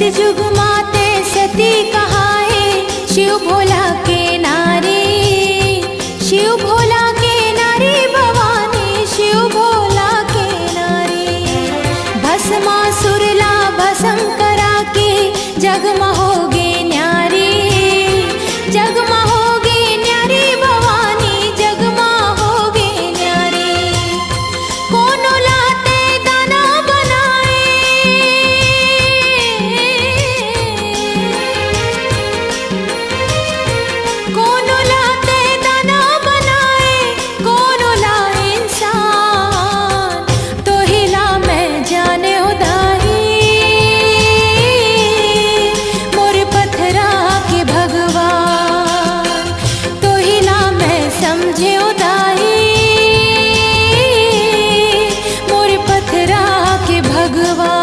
सतयुग माते सती कहाए, शिव भोला के नारी, शिव भोला के नारी भवानी, शिव भोला के नारी। भस्मासुर ला भस्म करा के जगमहोगे न्यारी, जगमहोगे न्यारी भवानी, जगमहोगे न्यारी। कोनो लाते दाना बनाए, कोनो लाते दाना बनाए, कोनो ला इंसान, तो हिला मैं जाने उदाही। मोर पत्थरा के भगवान, तो हिला मैं समझे उदाही। मोर पत्थरा के भगवान।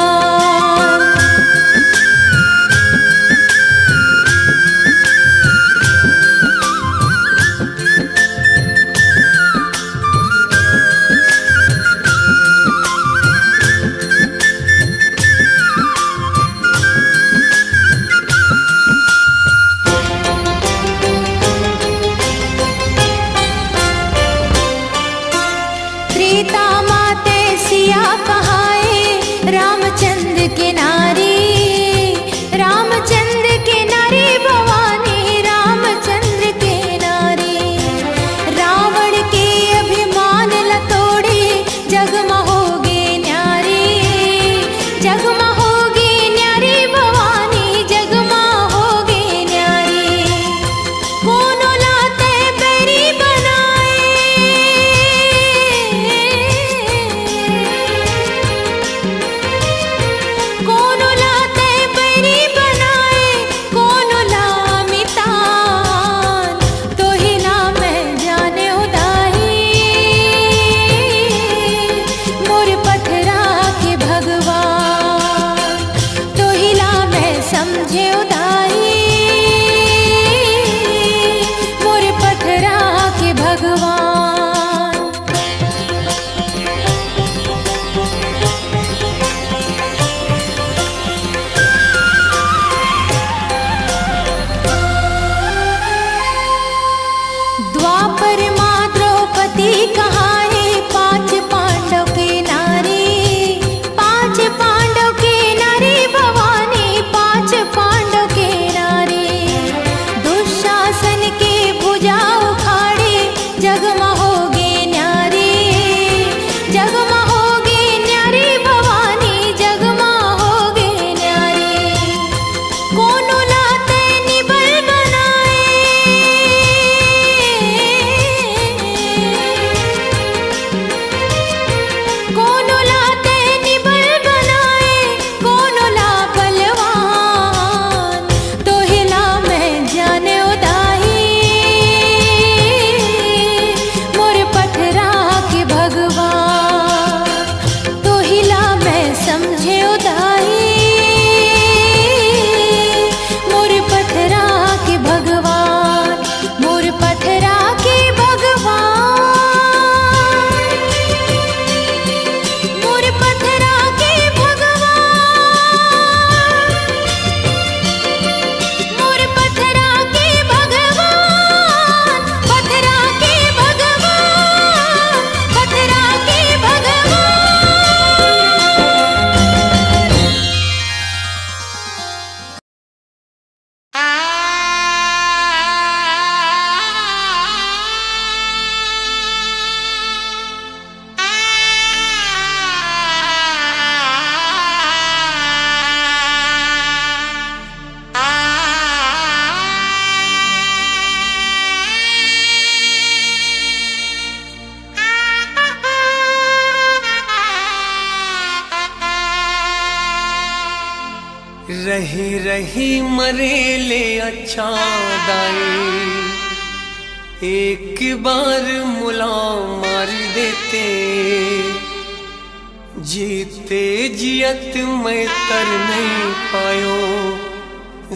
त्रेता माते सिया कहाए, रामचंद्र के नारी, रामचंद्र के नारी भवानी, रामचंद्र के नारी। रावण के अभिमान ल तोड़े, जगमहोगे न्यारी, जगमहोगे न्यारी भवानी, जगमहोगे न्यारी। कोनो लाते बैरी बनाए, कोनो लाते बैरी बनाए, कोनो ला मितान, तो हिला मैं जाने उदाही। मोर पत्थरा के भगवान, तो हिला मैं समझे उदाही। मोर पत्थरा के भगवान। द्वापर माँ द्रौपदी कहाए, पांच पांडव के नारी, पांच पांडव के नारी भवानी, पांच पांडव के नारी। दुशासन के भुजा उखाड़े, जगमहोगे न्यारी, जगमहोगे न्यारी भवानी, जगमहोगे न्यारी। कोनो लाते निबल बनाए, कोनो लाते निबल बनाए, कोनो ला बलवान, तो हिला मैं जाने उदाही। मोर पत्थरा के भगवान, तो हिला मैं समझे उदाही। मोर पत्थरा के भगवान, मोर पत्थरा के भगवान, मोर पत्थरा के भगवान, मोर पत्थरा के भगवान, पत्थरा के भगवान, पत्थरा के भगवान। रही रही मरेले अच्छा दाई, एक बार मुला मार देते। जीते जियत मैं तर नहीं पायो,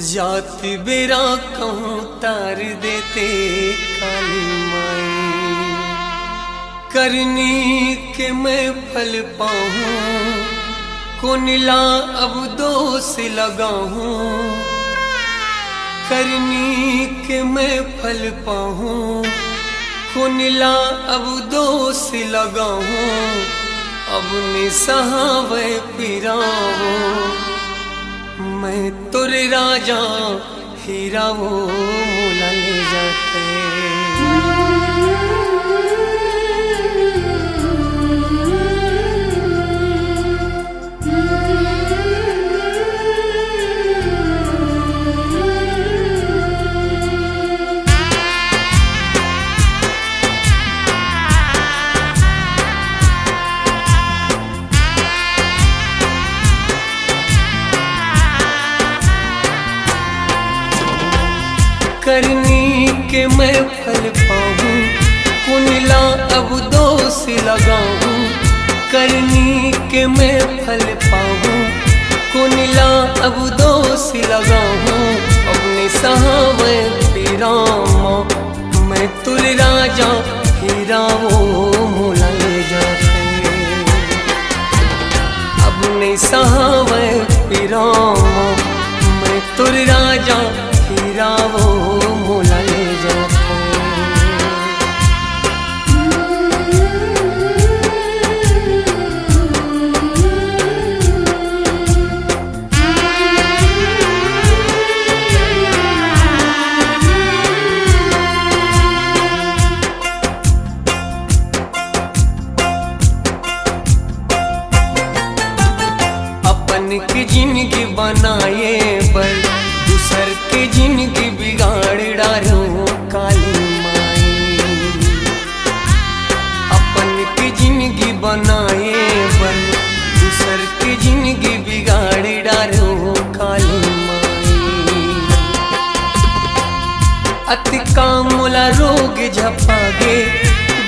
जात बेरा कहूँ तार देते काली माई। करनी के मैं फल पाऊँ, कुनिला अब दोष लगाऊं, करनी के मैं फल पाऊं। कुनिला अब दोष लगाऊं, अब निसहावे पिरावो। मैं तुरे राजा हीरा वो मोला ले जाते। करनी के मैं फल पाऊं, कुनिला अब दोष लगाऊं। करनी के मैं फल पाऊं, कुनिला अब दोष लगाऊं। अपने सहावे पीरामा, मैं तुर राजा हीरा वो मोला ले जाते। अपने सहावे पीरामा, मैं तुर राजा हीरा वो मोला ले जाते। अपन की जिंदगी बनाए पर दूसर के जिंदगी बिगाड़ डालो काली माई। अपन की जिंदगी बनाए पर दूसर की जिंदगी बिगाड़ डालो काली माई। अति कामुला रोग झपागे,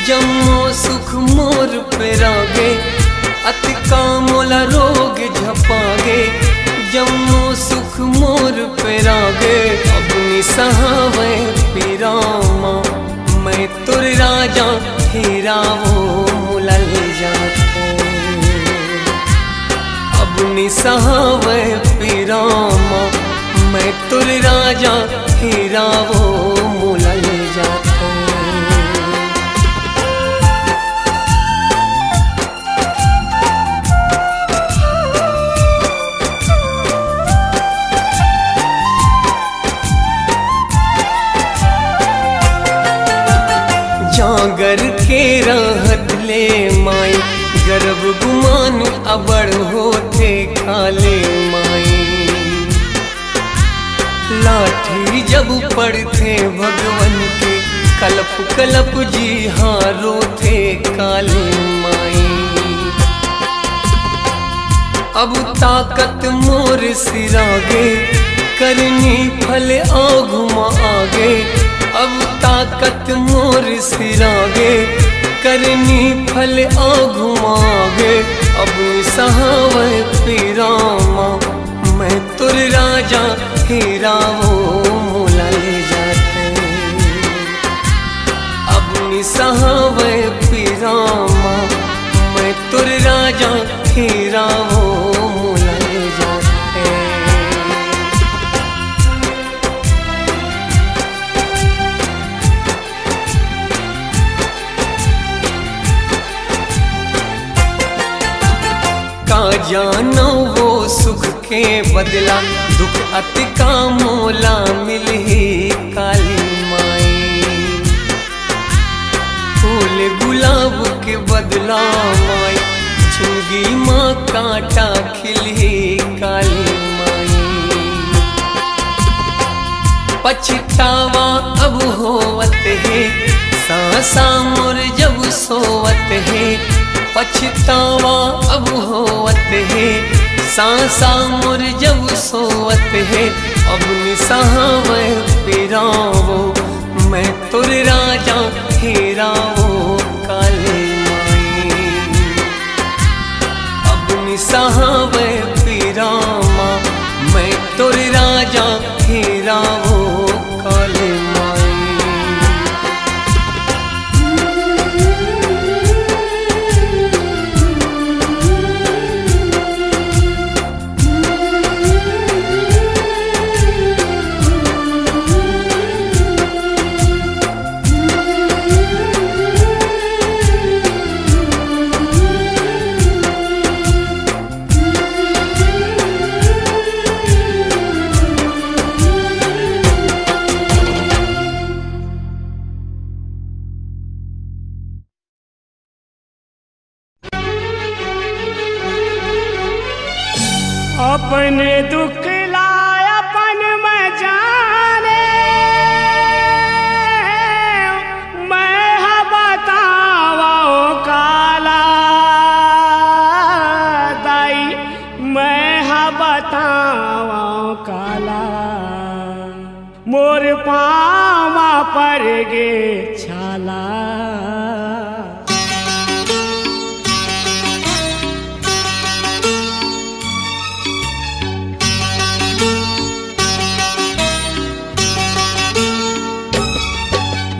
जम्मो सुख मोर पे रागे। अति कामुला रोग झपागे, जम्मो सुख मोर पे रागे। अपनी सहावे पीरामा, मैं तुर राजा हीरा वो मोला ले जाते। अपनी सहावे पीरामा, मैं तुर राजा हीरा वो मोला ले जाते। जागर के रहत ले माई, गर्भ गुमान अबड़ होते काले माई। लाठी जब पड़ते भगवन के, कलप कलप जी हारो थे काले माई। अब ताकत मोर सिरागे, करनी फल आगुमा आगे। अब ताकत मोर सिरागे, करनी फल आगुमागे। अब सहावे पीरामा, मैं तुर राजा हीरा वो मोला ले जाते। अब सहावे पीरामा, मैं तुर राजा हीरा वो मोला ले जाते। का जानो वो सुख के बदला, दुख अति का मोला मिले काली माई। फूल गुलाब के बदला माई, जिंदगी माँ कांटा खिले काली माई। पछतावा अब होवत है, सांसा मोर जब सोवत है। पछतावा अब होवत है, सांसा मोर जब सोवत है। अब निसहावे पीरावो, मैं तुर राजा हीरा वो काली माई। अब निसहावे पीरामा, मैं तुर राजा हीरा वो काली माई। अपने दुख लाय अपन में जाने, मैं बतावा काला दाई, मैं बतावा काला मोर पावा पर गे छाला।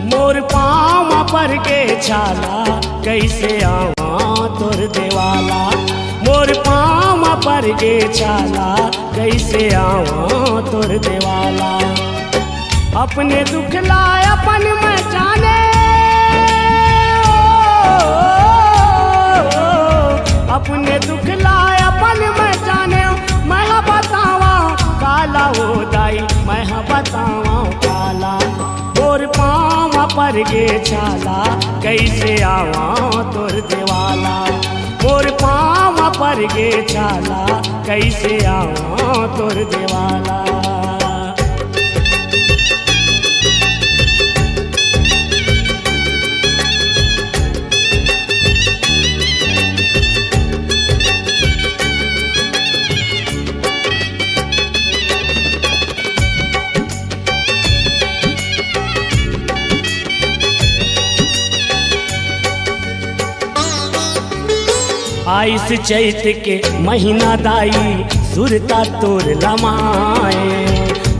मोर पावा पर गे छाला, कैसे आवा तोर देवाला। मोर पावा पर गे छाला, कैसे आवा तोर देवाला। अपने दुख लाय अपन में जाने, अपने दुख लाय अपन में जाने, मैं बतावा काला वो दाई, मैं बतावा काला मोर पावा पर गे छाला, कैसे आवा तोर देवाला। मोर पावा पर गे छाला, कैसे आवा तोर देवाला। आइस चैत के महीना दाई, सुरता तोर लमाए।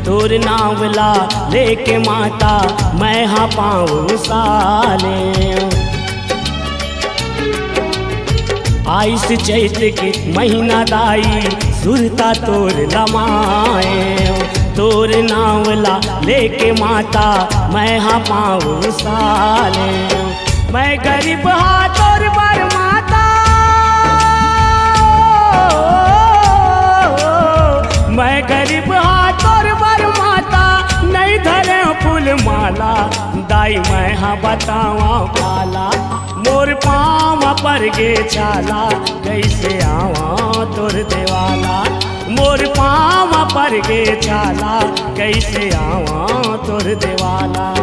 तोर नावला लेके माता, मैं हाँ पाऊँ साले। आइस चैत के महीना दाई, सुरता तोर लमाए। तोर नावला लेके माता, मैं हाँ पाऊँ साले। मैं गरीब हाँ तोर बर माता, मैं गरीब हाँ तोर बर माता, नहीं धरे फूल माला दाई, मैं हाँ बतावा काला मोर पावा पर गे छाला, कैसे आवा तोर देवाला। मोर पावा पर गे छाला, कैसे आवा तोर देवाला।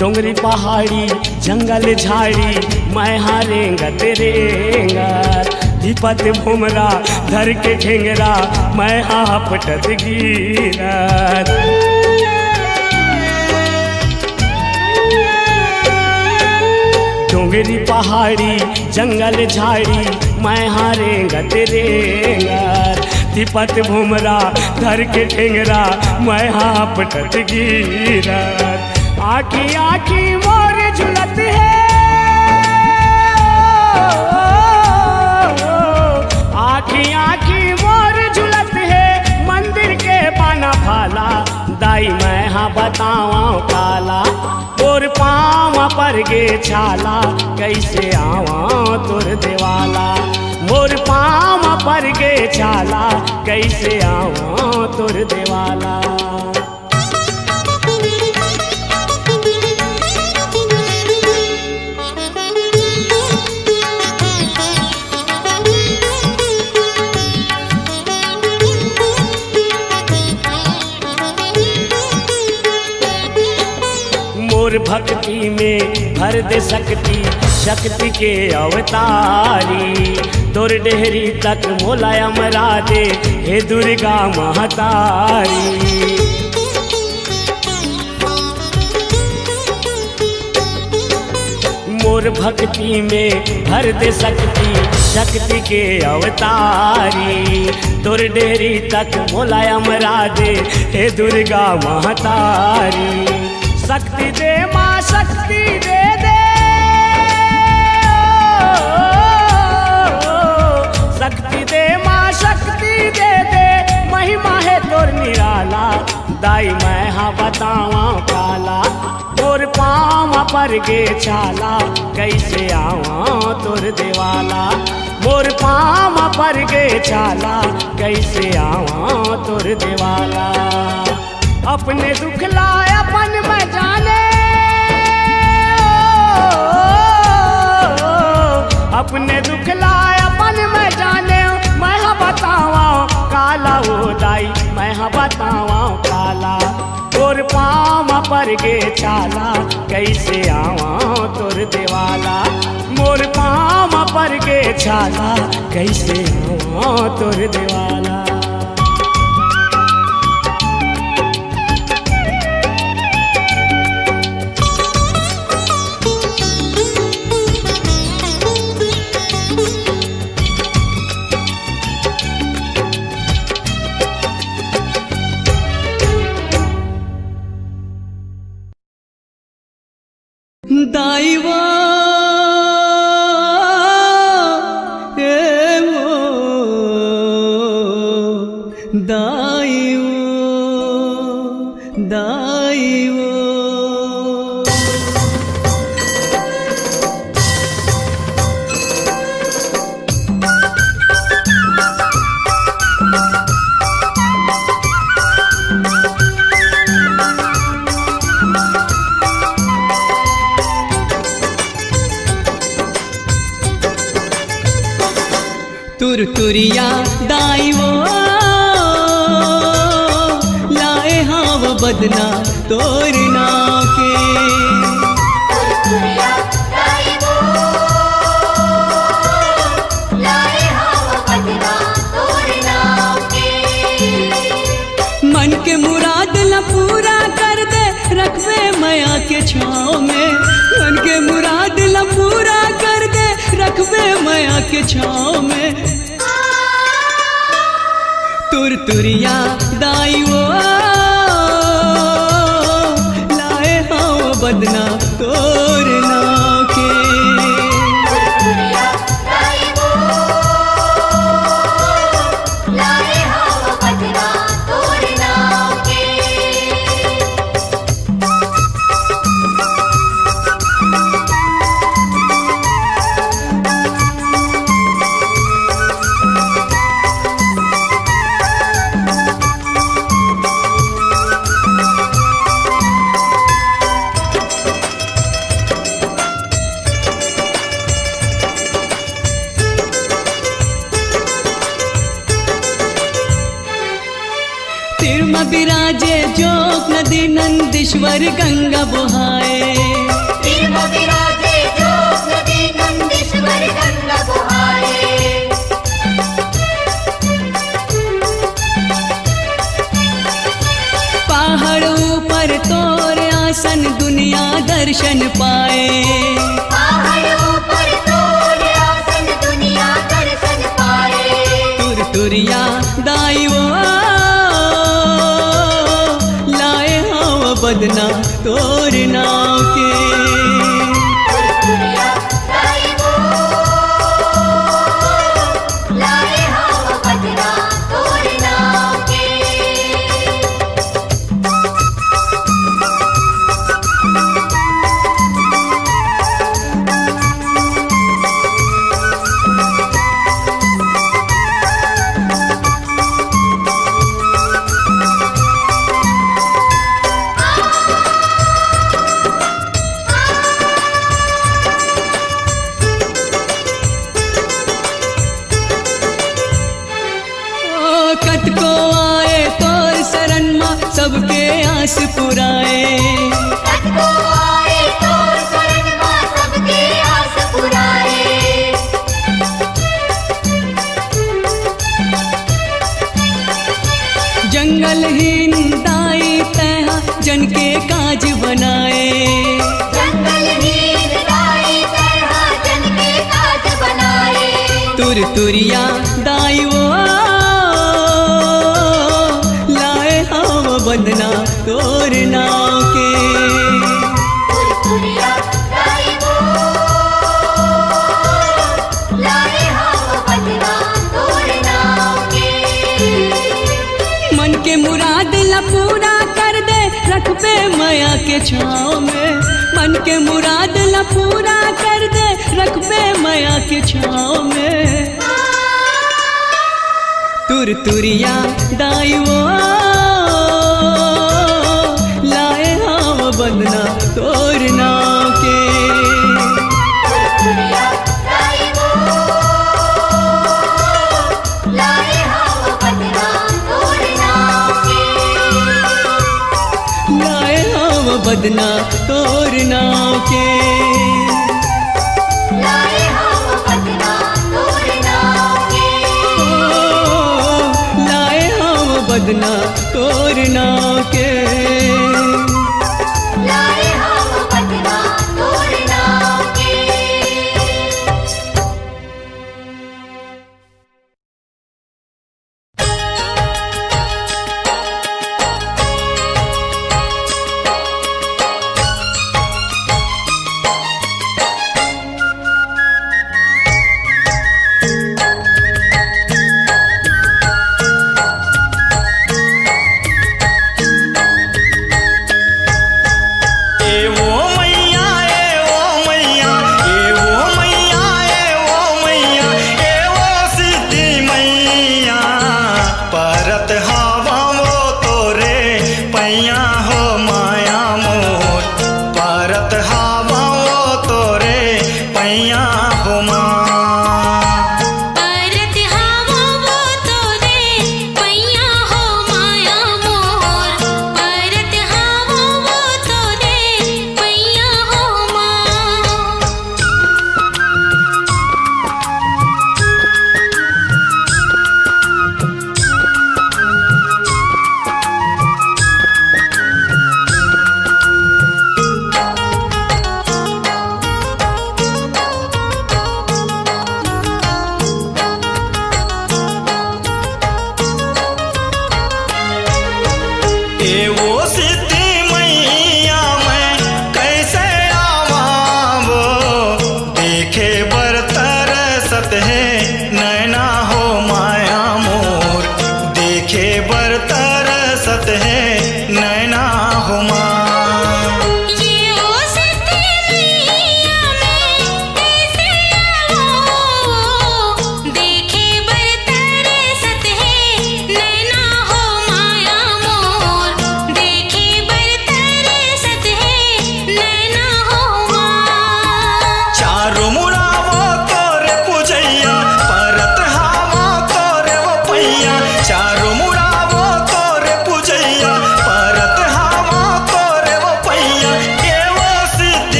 डोंगरी पहाड़ी जंगल झाड़ी, मैं हाँ रेंगत रेंगत। विपत भुमरा धर के ठेंगरा, मैं हाँ पटत गिरत। डोंगरी पहाड़ी जंगल झाड़ी, मैं हाँ रेंगत रेंगत। विपत भुमरा धर के ठेंगरा, मैं हाँ पटत गिरत। आखी आखी मोर झुलत है, आखी आखी मोर झुलत है। मंदिर के पाना भाला दाई, मैं हाँ बतावा काला तोर पावा पर गे छाला, कैसे आवा तोर देवाला। मोर पावा पर गे छाला, कैसे आवा तोर देवाला। मोर भक्ति में भर दे शक्ति, शक्ति के अवतारी। तोर डेहरी तक मोला अमरा दे, हे दुर्गा महतारी। मोर भक्ति में भर दे शक्ति, शक्ति के अवतारी। तोर डेहरी तक मोला अमरा दे, हे दुर्गा महतारी। शक्ति दे माँ शक्ति दे दे, शक्ति दे माँ शक्ति दे दे। महिमा है तोर निराला दाई, मैं हाँ बतावा काला तोर पावा पर गे छाला, कैसे आवा तोर देवाला। मोर पाँव पर गे छाला कैसे आवा तोर देवाला। अपने दुख लाए अपन में जाने, अपने दुख लाए अपन में जाने, मैं बतावा काला हो दाई, मैं बतावा काला। तोर पाँव पर गे छाला कैसे आवा तोर देवाला। मोर पाँव पर गे छाला कैसे आवा तोर देवाला। दाई वो दाई वो दाई वो। तुरतुरिया दाई वो लाए हाँ वो बदना तोरना के। तुरतुरिया दाई वो लाए हाँ वो बदना तोरना के। मन के मुराद ला पूरा कर दे रखवे माया के छाँव में। मन के मुराद ला पूरा कर दे रखवे माया के छाँव में। तुरतुरिया दाई वो लाए हाँ वो बदना तोरना के। तुरतुरिया दाई वो लाए हाँ वो बदना तोरना के। तिरमा बिराजे जोग नदी नंदीश्वर गंगा बुहाए। तिरमा बिराजे जोग नदी नंदीश्वर गंगा बुहाए। पहाड़ ऊपर तोर आसन दुनिया दर्शन पाए। पहाड़ ऊपर तोर आसन दुनिया दर्शन पाए। तुरतुरिया दाई वो लाए हाँ वो बदना तोरना के। तुरतुरिया दाई वो लाए हाँ वो बदना तोरना के। कत को आए तोर शरण माँ सबके आस पुराए। कत को आए तोर शरण माँ सबके आस पुराए। जंगलहीन दाई तैहा जन के काज बनाए। जंगलहीन दाई तैहा जन के काज बनाए। तुरतुरिया दाई वो लाए हाँ वो बदना तोरना के। तुरतुरिया दाई वो लाए हाँ वो बदना तोरना के। मन के मुराद ला पूरा कर दे रखबे माया के छाँव में। मन के मुराद ला पूरा कर दे रखबे माया के छाँव में। तुरतुरिया दाई वो लाए हम बंदना तोर नाव के। तुरतुरिया दाई वो लाए हम बंदना तोर नाव के। लाए हम बदना तोर नाव के। लाए हम बंदना तोर नाव के। लाए हम बदना तोर नाव के। लाए हम बंदना तोर नाव के।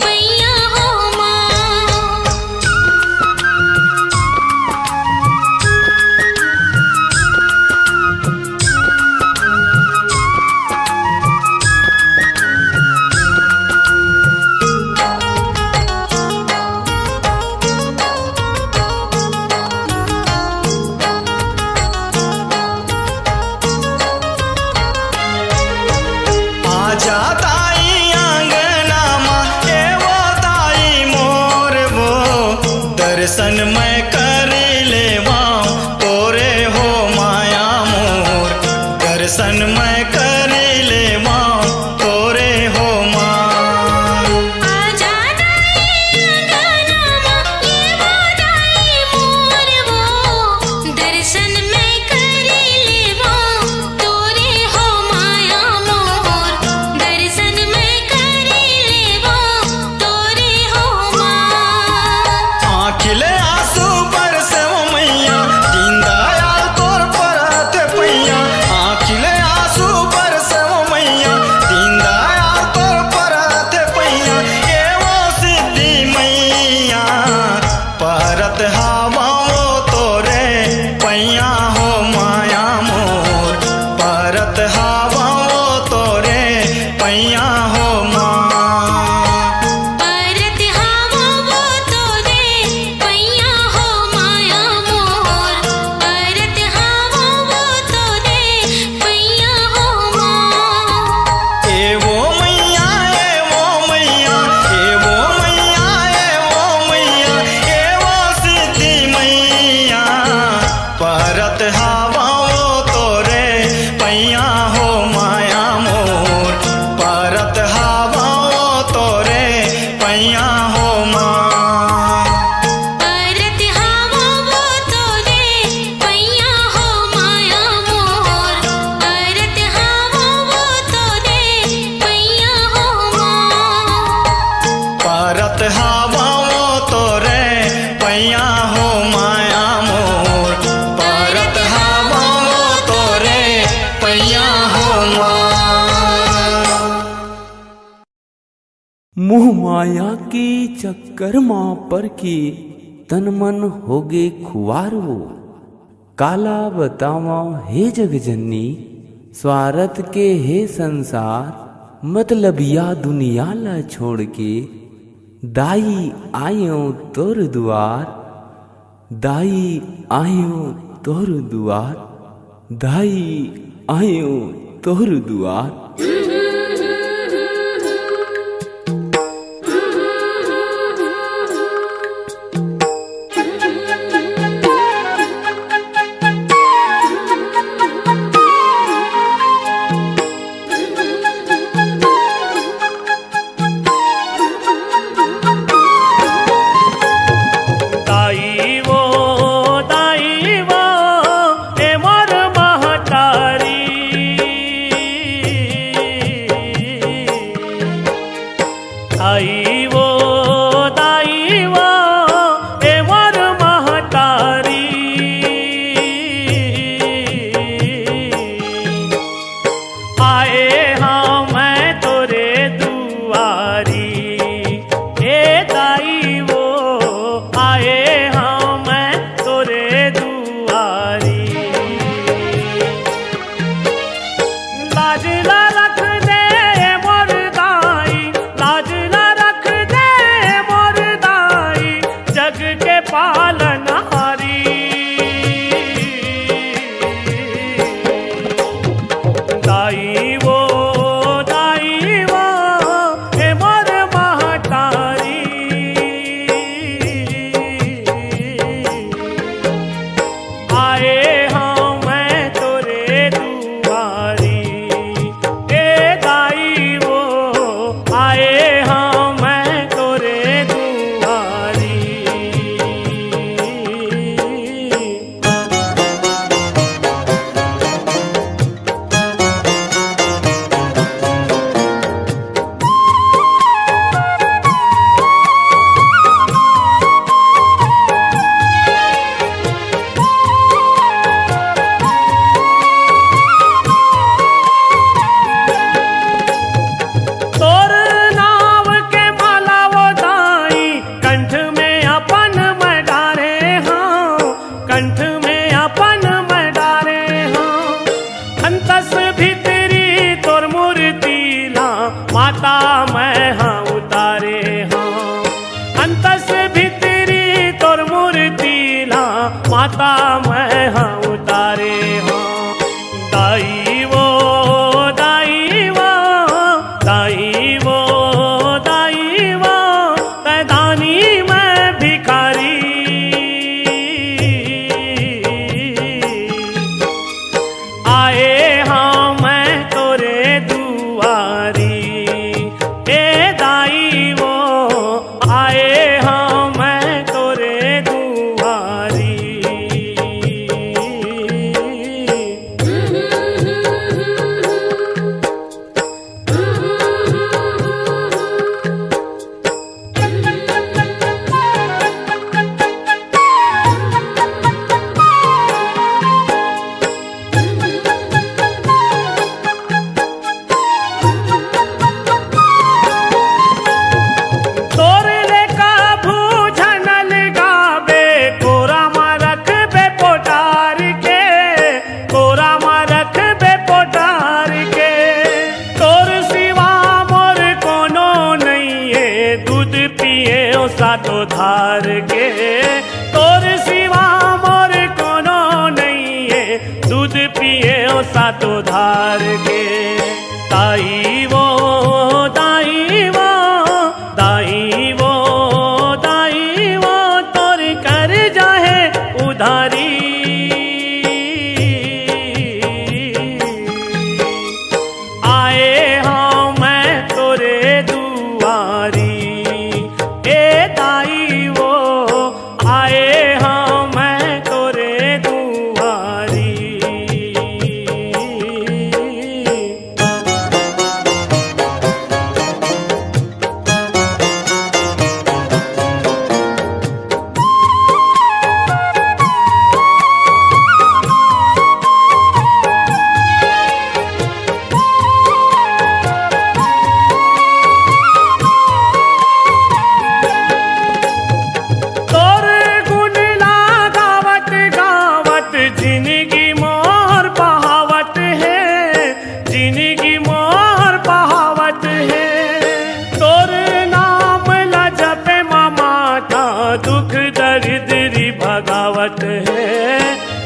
पैया दर्शन मैं कर लेवाऊं तोरे हो माया मोर, दर्शन मैं कर लेवाऊं तोरे हो माँ। आजा दाई अंगनामा ये वादाई मोर वो, दर्शन मैं कर लेवाऊं तोरे हो माया मोर, दर्शन मैं कर लेवाऊं तोरे हो माँ। आँखिले आंसू बरसे ओ मैया, दीन दयाल तोर परत पैया। आँखिले आंसू बरसे ओ मैया, दीन दयाल तोर परत पैया। ए वो सिद्धि मैया परत हवा वो तोरे पैया हो माया मोर, परत हवा वो तोरे पैया हो माँ। परत हवा वो तोरे पैया हो माया मोर, परत हवा वो तोरे पैया हो माँ। ए वो मैया ए वो मैया ए वो मैया ए वो मैया ए वो सिद्धि मैया परत हवा वो तोरे पैया हो माया मोर, परत हवा वो तोरे पैया हो माँ। परत हवा वो तोरे पैया हो माया मोर, परत हवा वो तोरे पैया हो माँ। परत हवा वो तोरे पैया हो माया मोर, परत हवा वो तोरे पैया हो माँ। मोह माया की चक्कर माँ पर की तन मन होगे खुआर वो, काला बतावा हे जगजननी स्वार्थ के हे संसार, मतलबिया दुनिया ला छोड़ के दाई आयो तोर दुआर, दाई आयो तोर दुआर, दाई आयो तोर दुआर। दाई वो ए मोर महतारी, दाई वो ए मोर महतारी। आए हाँ मैं तोरे दुआरी, ए दाई वो आए हाँ मैं तोरे दुआरी। लाज ला रख दे मोर दाई, लाज ला रख दे मोर दाई, जग के पालनहारी। दाई वो ए मोर महतारी। आए हाँ मैं तोरे दुआरी, ए दाई वो आए हाँ मैं तोरे दुआरी। तोर नाव के माला वो दाई, कंठ में अपन मैं डारे हाँ, कंठ में अपन मैं डारे हाँ। अंतस भीतरी तोर मूर्ति ला माता मैं हाँ उतारे हाँ, अंतस भीतरी तोर मूर्ति ला माता मैं हाँ उतारे हाँ। दाई वो दाई वो दाई वो, दानी मैं भिखारी। दूध पिए ओ सातो धार के, तोर सिवा मोर कोनो नहीं है, दूध पिए ओ सातो धार के। दाई वो दाई वो दाई वो दाई वो तोर कर जाहे उधारी। आए हाँ मैं तोरे दुआरी, ए दाई वो आए हाँ मैं तोरे दुआरी। तोर गुण लगावत गावत जिंदगी मोर बहावत है, जिंदगी मोर बहावत है। तोर नाम ला जपे माता दुख दर्द री भगावत है,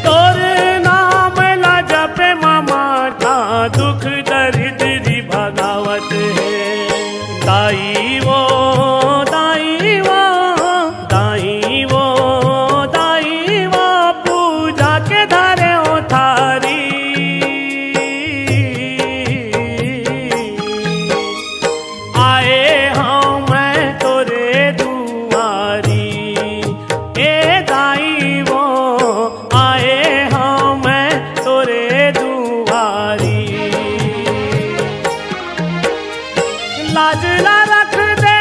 तोर नाम ला जपे माता दुख दर्द री भगावत है। दाई वो दाई वो दाई वो दाई वो पूजा के धरे ओ थारी। आए हाँ मैं तोरे दुआरी, ए दाई वो आए हाँ मैं तोरे दुआरी। लाज ला रख दे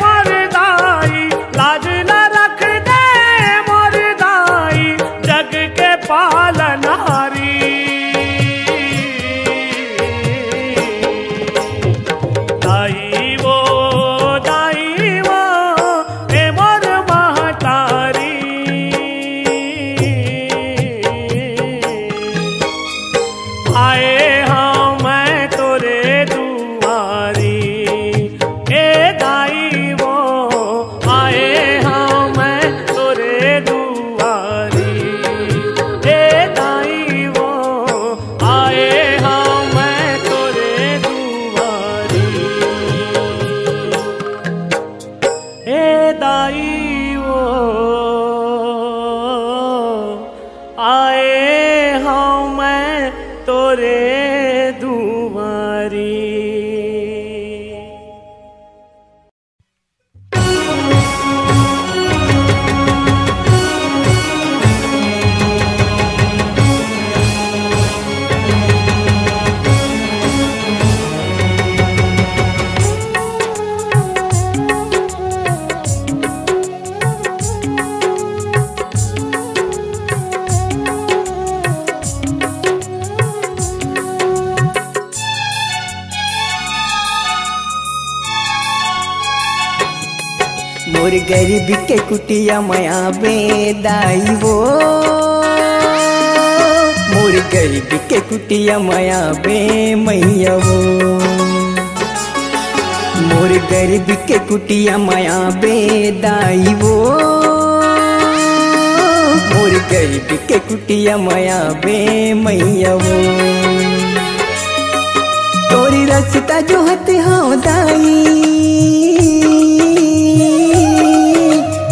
मोर दाई, लाज ला रख दे मोर दाई, जग के पालनहारी। दाई वो ए मोर महतारी। आए हाँ मैं तोरे दुआरी, ए दाई वो आए हाँ मैं तोरे दुआरी, ए दाई वो आए हाँ मैं तोरे दुआरी। ए दाई वो आए हाँ मैं तोरे दुआरी। मोर गरीब के कुटिया माया बे दाई वो, मोर गरीब के कुटिया माया बे मैया वो। मोर गरीब के कुटिया माया बे दाई वो, मोर गरीब के कुटिया माया बे मैया वो। तोरी रास्ता जो हते हाँ दाई,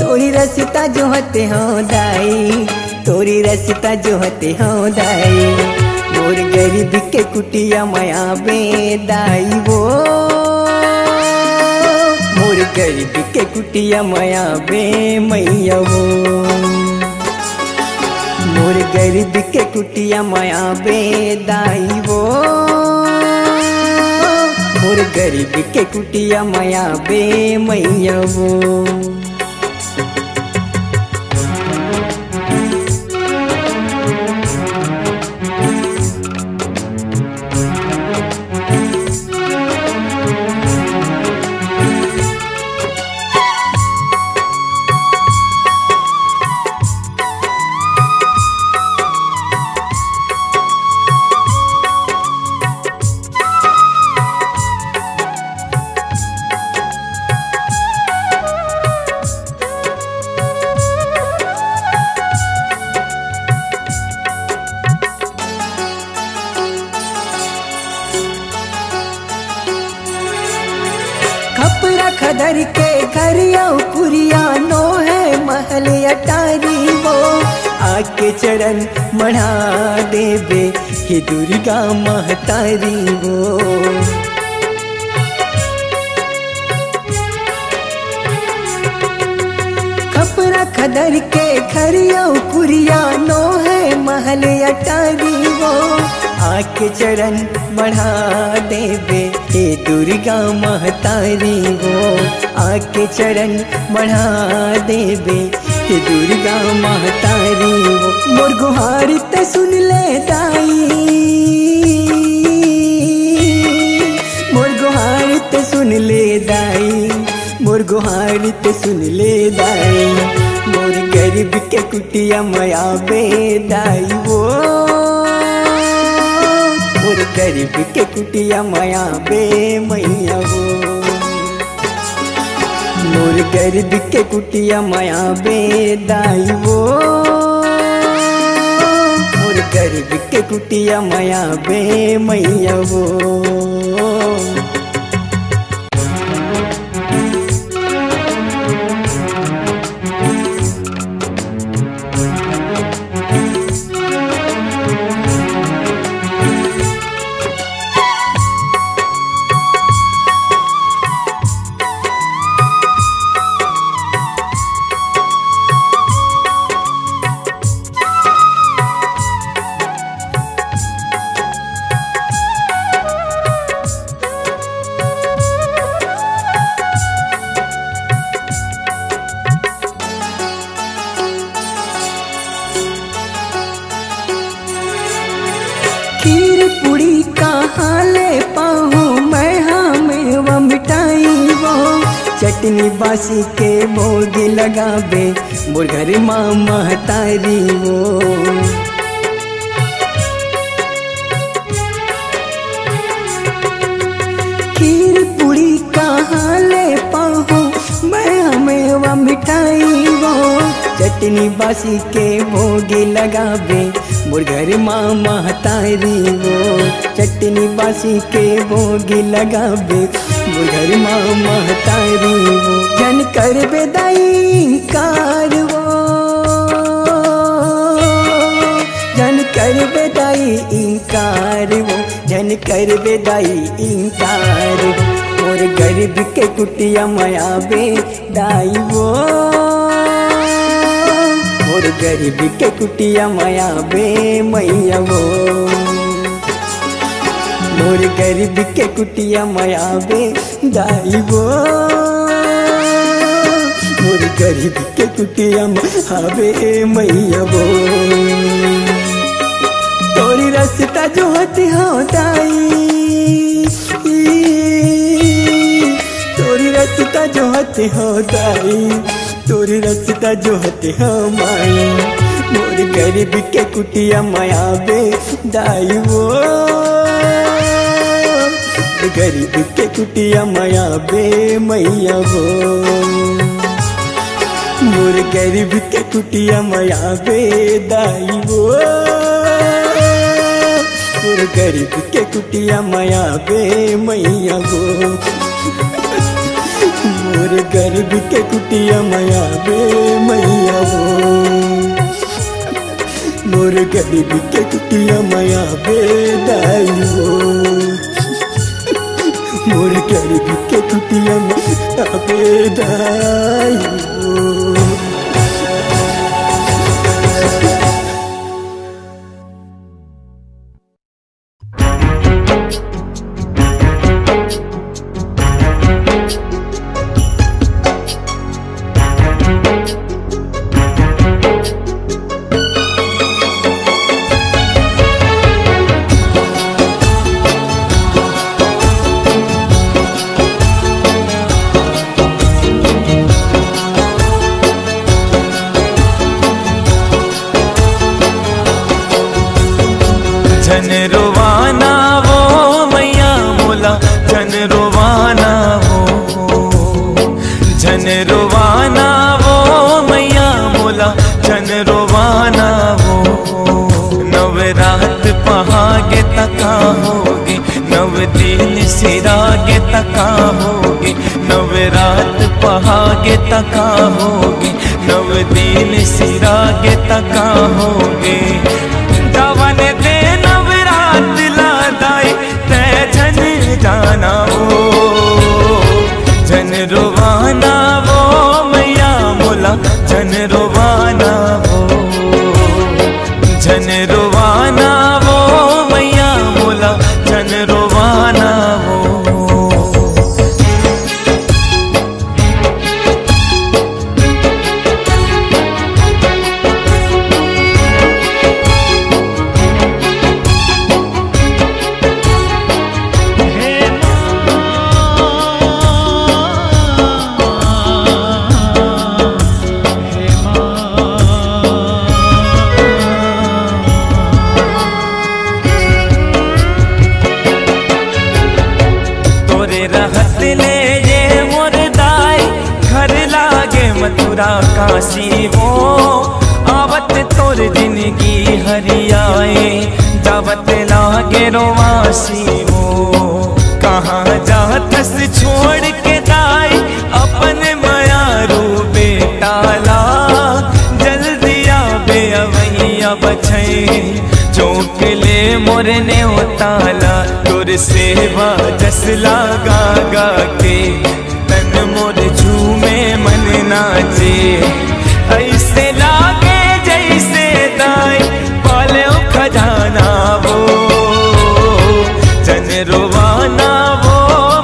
तोरी रास्ता जो हते हाँ दाई, तोरी रास्ता जो हते हाँ दाई। मोर गरीब के कुटिया माया बे दाई वो, मोर गरीब के कुटिया माया बे मैया वो। मोर गरीब के कुटिया माया बे दाई वो, मोर गरीब के कुटिया माया बे मैया वो। खरिया पुरिया नो है महल अटारी वो आके चरण मढ़ा देवे हे दुर्गा महतारी वो। खपरा खदर के खरिया पुरिया नो है महल अटारी वो आके चरण बढ़ा देवे हे दुर्गा महतारी वो आके चरण बढ़ा देवे हे दुर्गा महतारी वो। मोर गुहारी ते सुन ले दाई, मोर गुहारी ते सुन ले दाई, मोर गुहारी ते सुन ले दाई, मोर गरीब के कुटिया मया बेदाई वो। मोर गरीब के कुटिया मया बे मैया वो, मोर गरीब के कुटिया मया बेदाई वो, मोर गरीब के कुटिया मया बे मैया वो। खीर पूड़ी कहाँ ले पाऊँ मैं, हमें वो मिठाई वो चटनी बासी के भोग लगावे मोर घर माँ महतारी वो। खीर पूड़ी कहाँ ले पाऊँ मैं, हमें वो मिठाई वो चटनी बासी के भोग लगावे मोर घर माँ महतारी वो चटनी बासी के भोग लगावे मोर घर माँ महतारी वो। जन कर बेदाई कार वो, जन कर बेदाई इंकार वो, जन कर बेदाई इंकार मोर गरीब के कुटिया मया बेदाई वो। मोर गरीब के कुटिया मया बे मैया वो, मोर गरीब के कुटिया मया बे दाई वो, मोर गरीब के कुटिया मया बे मैया वो। तोरी रास्ता जो होती हो दाई, तोरी रास्ता जो होती हो दाई, तोरी रास्ता जो होते हो माई मोर गरीब के कुटिया मया बे दाई वो। गरीब के कुटिया मया बे मैया वो, मोर गरीब के कुटिया मया बे दाई वो। मोर गरीब के कुटिया मया बे मैया वो, मोर गरीब के कुटिया मया बे मैया वो। मोर गरीब के कुटिया मया बे दाई वो, मोर गरीब के कुटिया मया बे दाई वो। जन रोवाना वो मैया मोला, जन रोवाना वो, जन रोवाना वो मैया मोला, जन रोवाना वो। नवरात पहागे तका होगे, नव दिन सिरागे तका होगे, नवरात पा पहागे तका होगे, नव दिन सिरागे तका होगे। जवन दे नवरात लादाई तै जन जाना वो, जन रोवाना वो मैया मोला जन रोवाना वो, जन रोवाना वो मैया मोला जन रोवाना वो। काशी हो आवत तोर जिंदगी हरियाए, जावत लागे रोवासी हो। कहाँ जातस छोड़ के दाई अपन माया रू बेटाला, जल्दी आबे अवैया बछे चौक ले मोरने उताला। तोर सेवा जस लागा गा के तन मोर झूमे मन नाचे, ऐसे लागे जैसे दाई पाले खजाना वो, जन रोवाना वो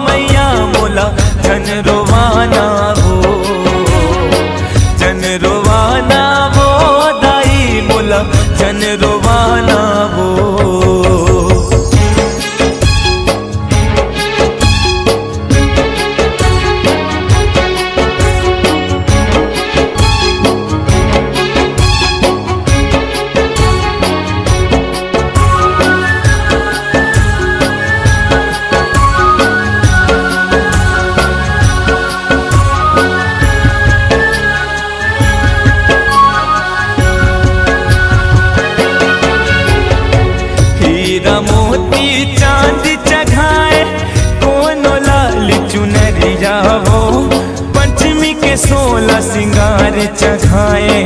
मैया मोला जन रोवाना वो, जन रोवाना वो दाई मोला जन रोवाना वो। मोती चांद चढ़ाए कोनो लाल चुनरिया वो, पंचमी के 16 सिंगार चढ़ाए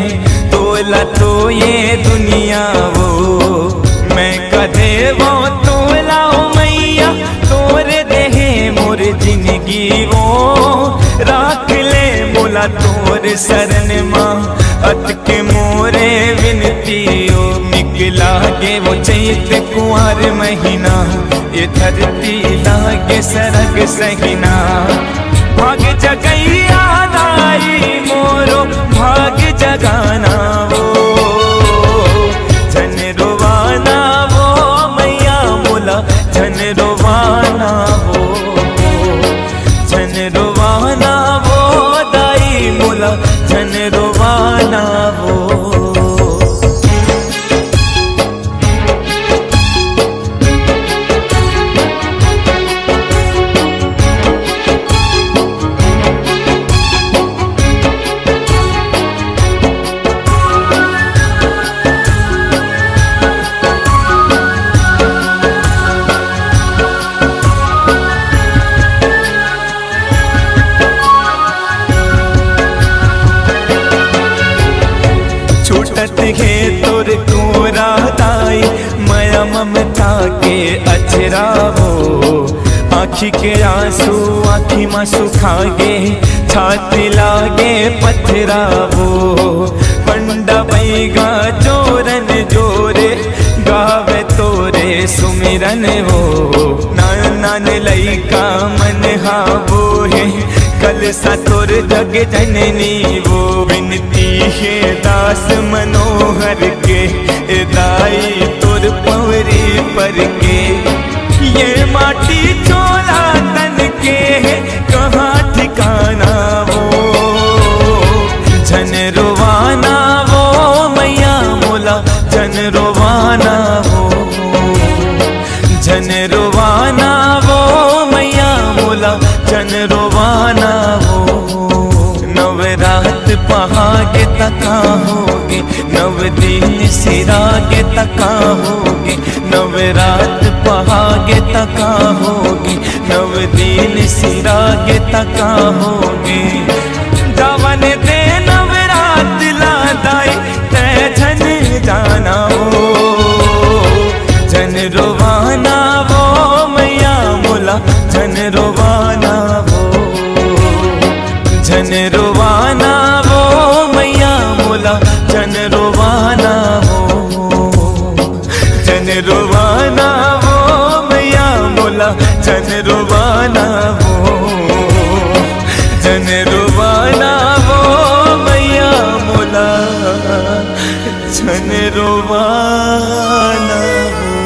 तोला तो ये दुनिया वो। मैं कदे वो तोला ओ मैया तोरे देहे मोर जिंदगी वो, राख ले मोला तोर शरण माँ अटके मोरे विनती ओ। लागे वो चैत कुंवर महीना, ये धरती लागे सरग सहीना। भाग जगैया दाई मोरो भाग जगाना वो, जन रोवाना वो मैया मोला जन रोवाना वो, जन रोवाना वो दाई मोला जन रोवाना वो। छूटत है तोर कोरा दाई माया ममता के अचरा वो, आँखी के आंसू आँखी में सुखागे छाती लागे पथरा वो। पंडा बैगा जोरन जोरे गावे तोरे सुमिरन वो, नान नान लइका मन हा वो है कल सा तोर जग जननी वो। विनती है दास मनोहर के दाई तोर पवरी पर के, ये माटी चोला तन के कहाँ ठिकाना वो, जन रोवाना वो मैया मोला जन रोवाना वो, जन रोवाना वो मैया मोला जन रोवाना वो। नवरात पहागे तका होगे, नव दिन सिरागे तका होगे। नवरात पहागे तका होगे, नव दिन सिरागे तका होगे। रोवाना वो मैया मोला जन रोवाना वो, जन रोवाना वो मैया मोला जन रोवाना वो, जन रोवाना वो मैया मोला जन रोवाना वो।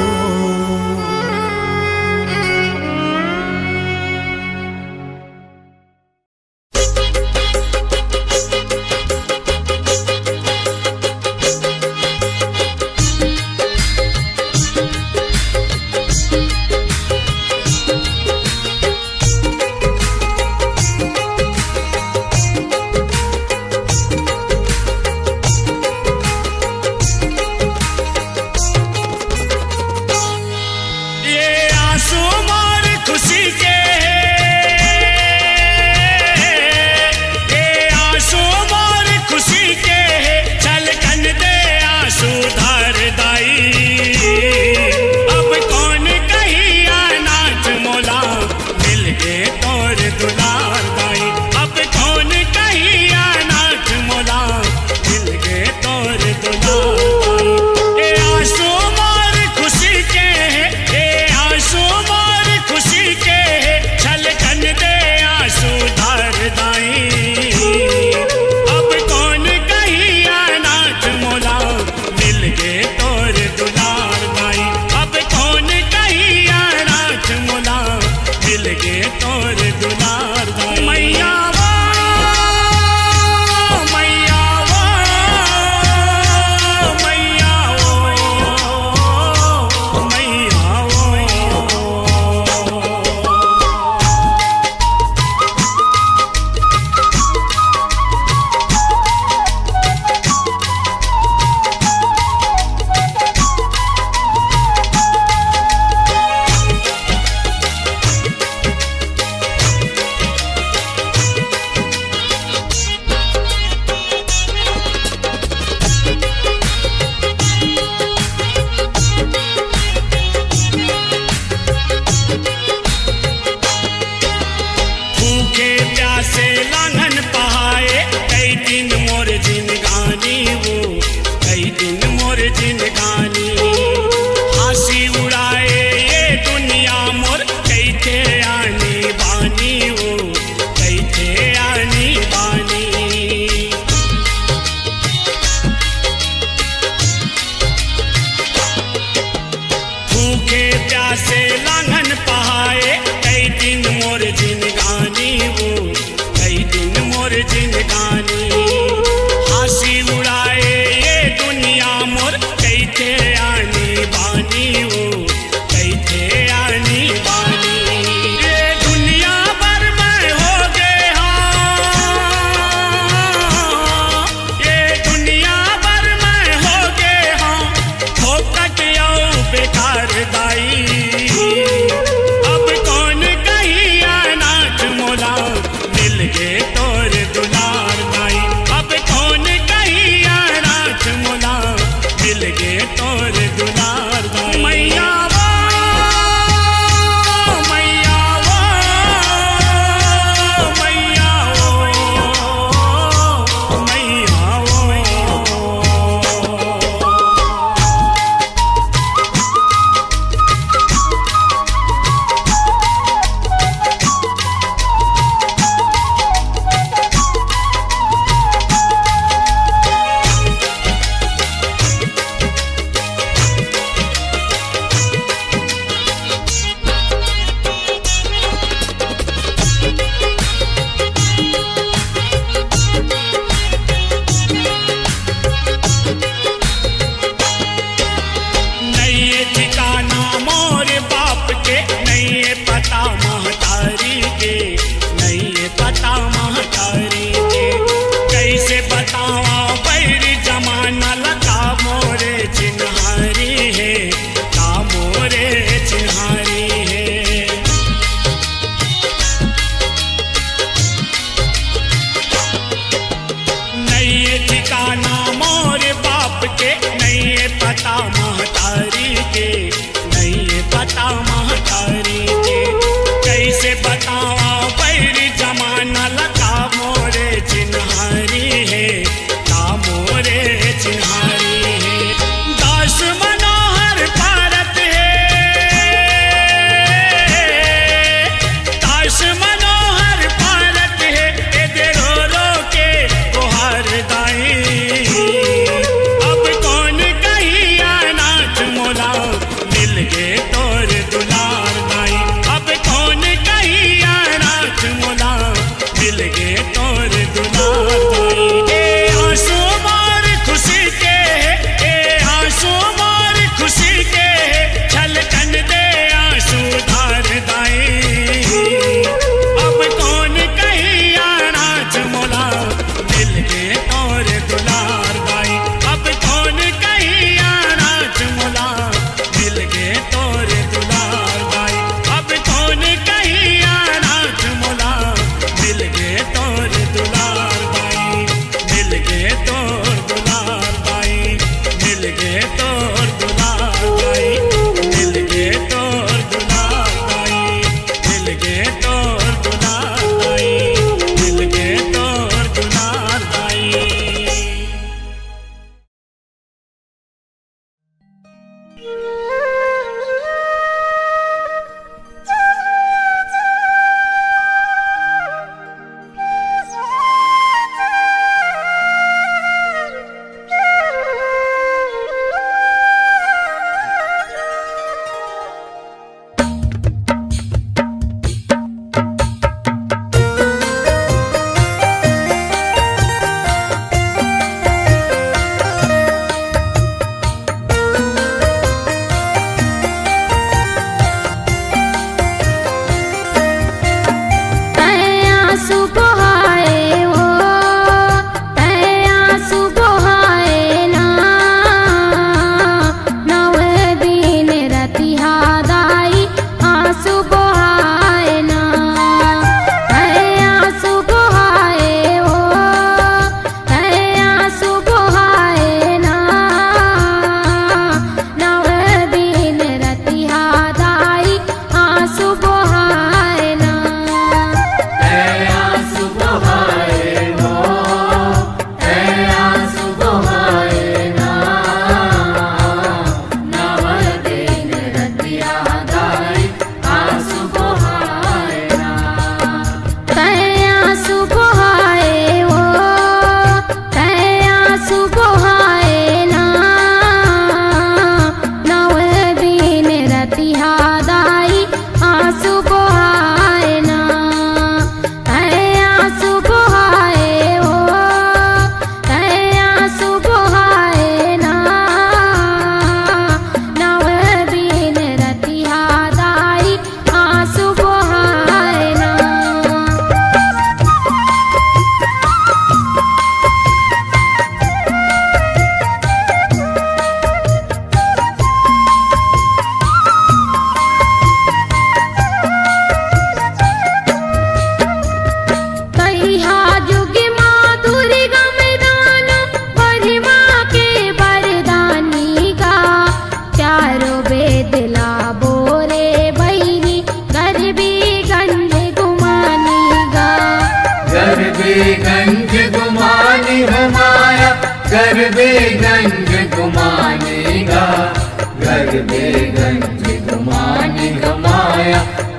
तोर दुलार दाई।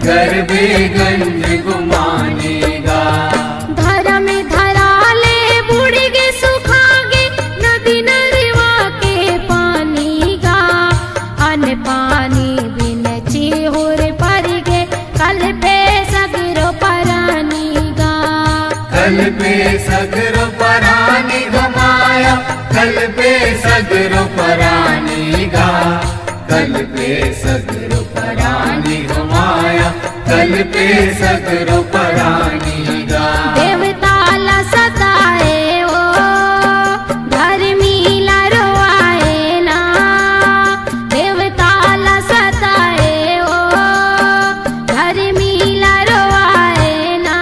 गरबे गंज गुमानेगा। धर्म धराले बुड़गे सुखागे नदी नरवा के पानी गा। अन पानी बिन चिहुर पर गे कल पे सगरो परानी गा। कल पे सगरो परानी घुमाया, कल पे सगरो परानी गा। कल पे सगरो परानी घुमाया, कल पे सगरो परानी गा। देवताला सताए ओ धर्मीला रोआए ना। देवताला सताए ओ धर्मीला रोआए ना।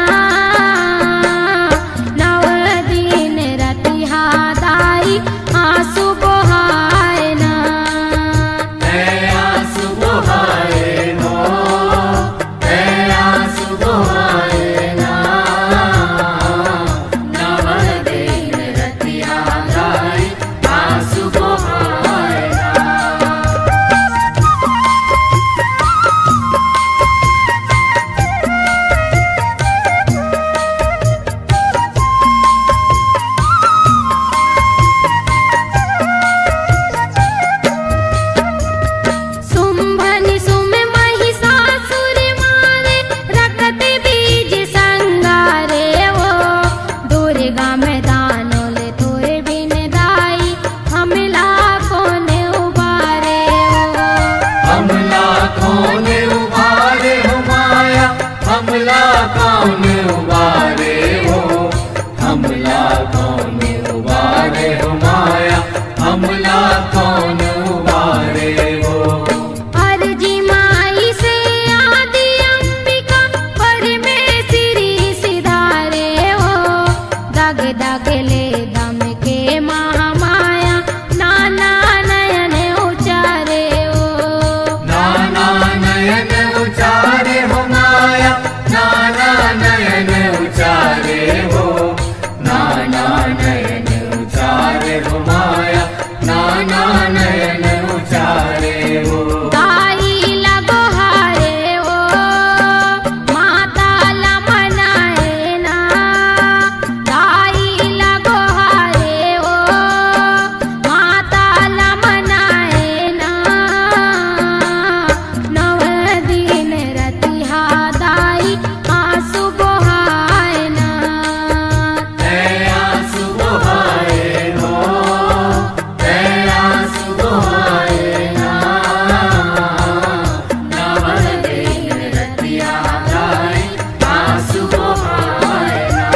नव दिन रतिहा दाई आंसू बहाए ना। आंसू बहाए नो, आंसू बहाए ना। नव दिन रतिया गाई आंसू बहाए ना। सुम्भनि सुम महिषासुर मारे रखत बीज संगारे वो। दुर्गा में दानों ले तोरे बिन दाई हमला कोने उबारे वो। हमला कौन उबारे हो माया, हमला कौन उबारे हो। हमला कौन उबारे हो माया, हमला कौन उबारे हो। अर्जी माई से आदि अंबिका परमेश्वरी सिधारे हो। दग दग ले दम के महामाया नाना नयन उचारे हो। नाना नयन उचारे हो माया, नाना नयन उचारे हो। नाना नयन उचारे हो माया, नाना नयन उचारे हो। दाई लगो हारे हो माता ला मनाए ना। दाई लगो हारे हो माता ला मनाए ना। नव दिन रतिहा दाई आंसू बहाए ना। आंसू बहाए नो, आंसू बहाए ना। नव दिन रतिया गाई आंसू बहाए ना।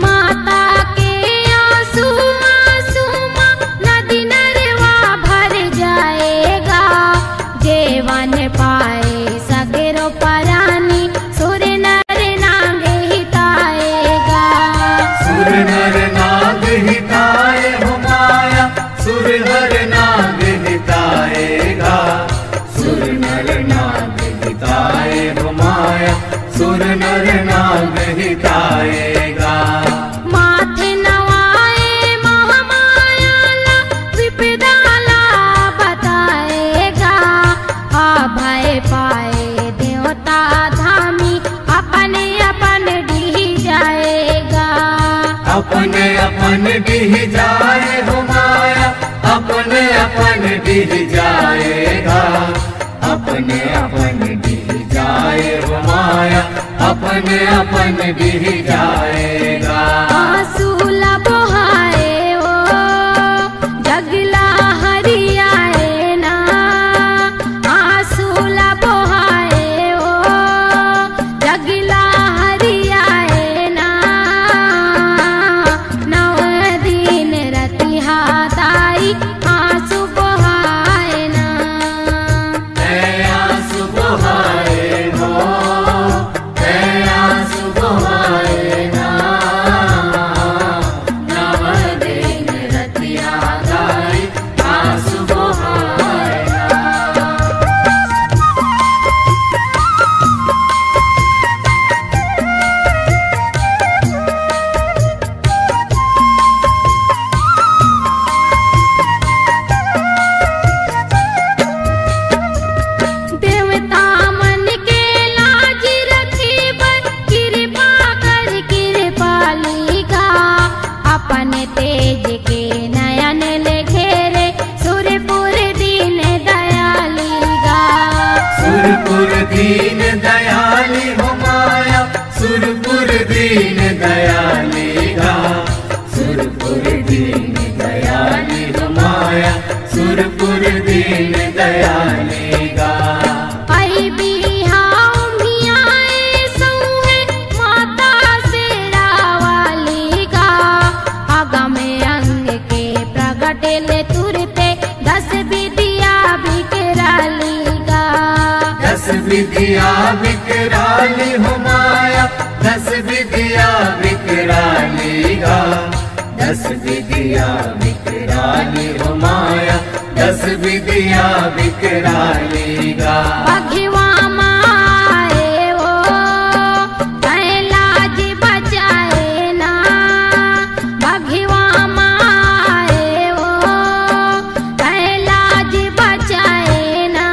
माता के आंसू आंसू माँ नदी नरवा भर जाएगा। जेवन पाए सगरो परानी सुर नर नाग हिताएगा। सुर नर नाग हिताए हो माया, सुर नर नाग हिताएगा। सुर नर नाग हिताए हो माया, सुर नर नाग हिताएगा। माथे नवाए महामाया ला विपदा ला बताएगा। अभय पाए देवता धामी अपने अपन डी जाएगा। अपने अपन डिह जाए हो माया, अपने अपन डिह जाएगा। अपने अपन डिह जाए हो माया, अपने अपन डिह जाएगा। आंसू ला बहाए ओ जगला हरियाए ना। आंसू ला बहाए ओ जगला हरियाए ना। नव दिन रतिहा दाई आंसू बहाए ना। आंसू बहाए नो, आंसू बहाए ना। कटेले तुरते 10 विद्या बिकराली गा। 10 विद्या बिकराली हो माया, 10 विद्या बिकराली गा। 10 विद्या बिकराली हो माया, 10 विद्या बिकराली गा। भगवा माए वो तैं लाज बचाए ना, भगवा माए वो तैं लाज बचाए ना।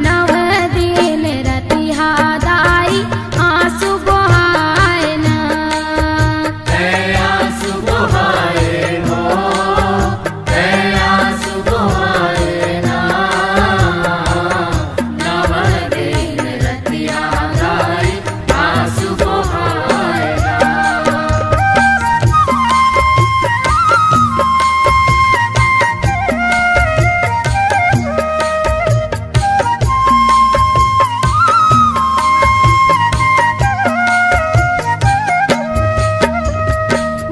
9 दिन रतिहा दाई आंसू बहाए ना। आंसू बहाए नो, आंसू बहाए ना। 9 दिन रतिया दाई आंसू बहाए ना।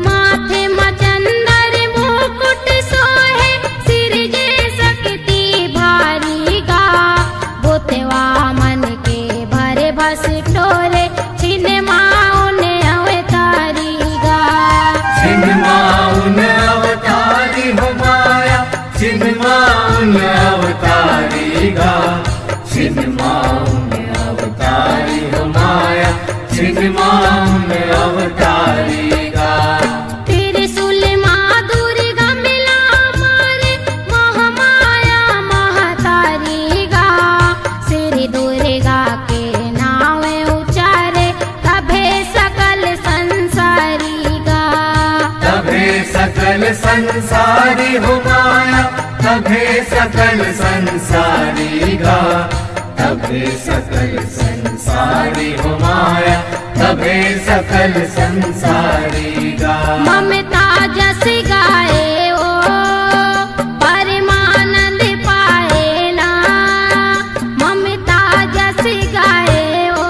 माथे मचंदर मुकुट सोहे, सिर जे सकती भारी गा। बोतवा मन के भरे भस टोरे, छिन माउन अवतारी गा। छिन्माउन अवतारी हो माया, छिन्माउन अवतारी गा। छिन्माउन अवतारी हो माया, छिन्माउन अवतारी गा। त्रिशूल माँ दुर्गा मिला मारे, महामाया महतारी गा। श्री दुर्गा के नाम उचारे, तभे सकल संसारी गा। तभे सकल संसारी हो माया, तभे सकल संसारी गा। तभे सकल संसारी हो माया, तभे सकल संसारी गा। ममता जस गाए ओ परमानंद पाए ना, ममता जस गाए ओ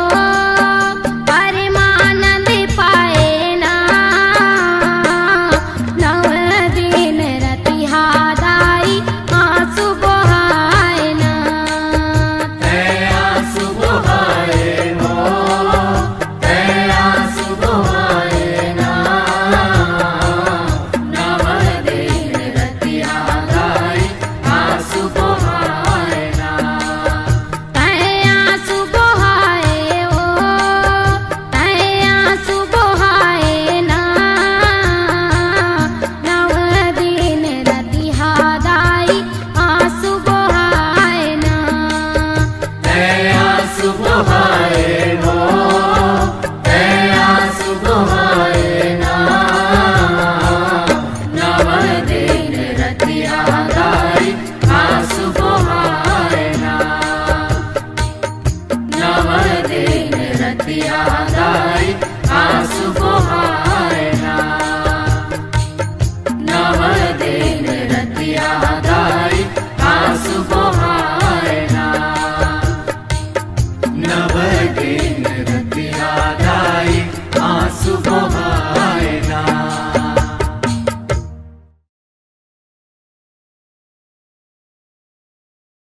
परमानंद पाए ना। 9 दिन रतिहा दाई आंसू बहाए ना। आंसू बहाए नो, आंसू बहाए ना। 9 दिन रतिया दाई आंसू बहाए ना। तैं आंसू बहाए ओ, तैं आंसू बहाए ना। 9 दिन रतिहा दाई आंसू बहाए ना। आंसू बहाए नो, आंसू बहाए ना। 9 दिन रतिया दाई आंसू बहाए ना। 9 दिन रतिया दाई आंसू बहाए ना। 9 दिन रतिया दाई आंसू बहाए ना। 9 दिन रतिया दाई आंसू बहाए।